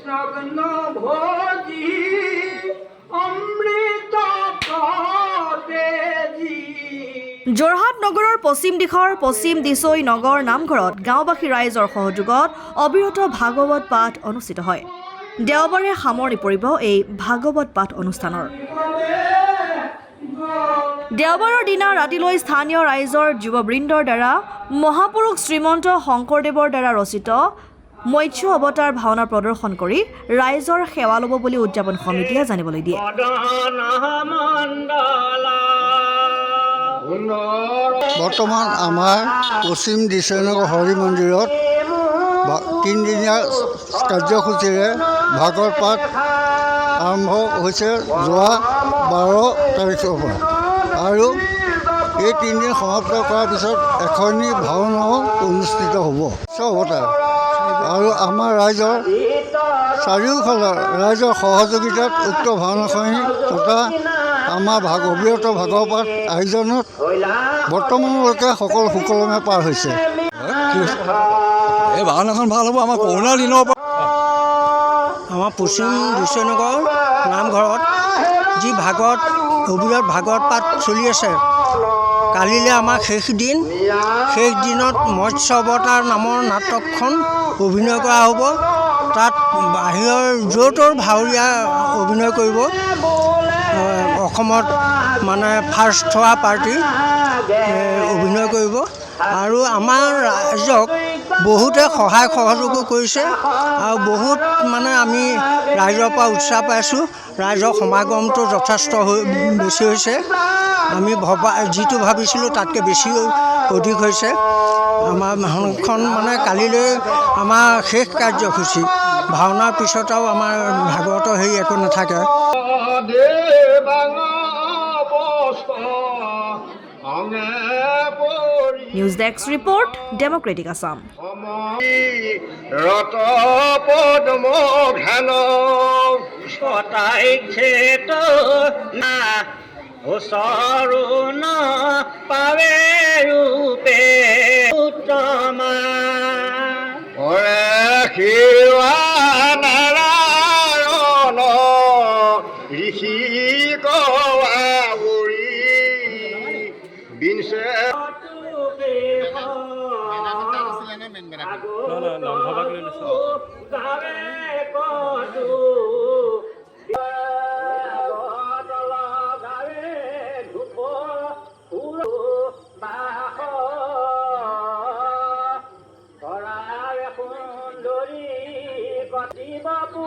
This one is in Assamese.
কৃষ্ণগ্ন ভোজি অমৃত তেজি। যোৰহাট নগৰৰ পশ্চিম দিশৰ পশ্চিম দিছৈ নগৰ নামঘৰত গাঁওবাসী ৰাইজৰ সহযোগত অবিৰত ভাগৱত পাঠ অনুষ্ঠিত হয়। দেওবাৰে সামৰণি পৰিব এই ভাগৱত পাঠ অনুষ্ঠানৰ। দেওবাৰৰ দিনা ৰাতিলৈ স্থানীয় ৰাইজৰ যুৱবৃন্দৰ দ্বাৰা মহাপুৰুষ শ্ৰীমন্ত শংকৰদেৱৰ দ্বাৰা ৰচিত মৎস্য অৱতাৰ ভাওনা প্ৰদৰ্শন কৰি ৰাইজৰ সেৱা ল'ব বুলি উদযাপন সমিতিয়ে জানিবলৈ দিয়ে। বৰ্তমান আমাৰ পশ্চিম দিছৈনগৰ হৰি মন্দিৰত 3দিনীয়া কাৰ্যসূচীৰে ভাগৱত পাঠ আৰম্ভ হৈছে যোৱা 12 তাৰিখৰ পৰা, আৰু এই 3 দিন সমাপ্ত কৰাৰ পিছত এখনি ভাওনাও অনুষ্ঠিত হ'ব অৱতাৰ। আৰু আমাৰ ৰাইজৰ চাৰিওফালৰ ৰাইজৰ সহযোগিতাত উক্ত ভাওনাখনি তথা আমাৰ অবিৰত ভাগৱত পাঠ আয়োজনত বৰ্তমানলৈকে সকলো সুকলমে পাৰ হৈছে। এই ভাওনাখন ভাল হ'ব। আমাৰ কৰোণাৰ দিনৰ পৰা আমাৰ পশ্চিম দিছৈনগৰ নামঘৰত যি অবিৰত ভাগৱত পাঠ চলি আছে, কালিলৈ আমাৰ শেষ দিনত মৎস্য অৱতাৰ নামৰ নাটকখন অভিনয় কৰা হ'ব। তাত বাহিৰৰ য'তৰ ভাৱৰীয়া অভিনয় কৰিব। অসমত মানে ফাৰ্ষ্ট হোৱা পাৰ্টি অভিনয় কৰিব, আৰু আমাৰ ৰাইজক বহুতে সহায় সহযোগো কৰিছে, আৰু বহুত মানে আমি ৰাইজৰ পৰা উৎসাহ পাইছোঁ। ৰাইজৰ সমাগমটো যথেষ্ট বেছি হৈছে। আমি যিটো ভাবিছিলোঁ তাতকৈ বেছি অধিক হৈছে। আমাৰ ভাওনাখন মানে কালিলৈ আমাৰ শেষ কাৰ্যসূচী। ভাওনাৰ পিছত আৰু আমাৰ ভাগৱতৰ হেৰি একো নাথাকে। News desk report, Democratic Assam. ৰত পদ্ম ঘন ছটাইছে তো না সৰুণ পাবে ৰূপে উত্তমা শিবা নাৰায়ণ ঋষি গৌৰী বিনছে বাপু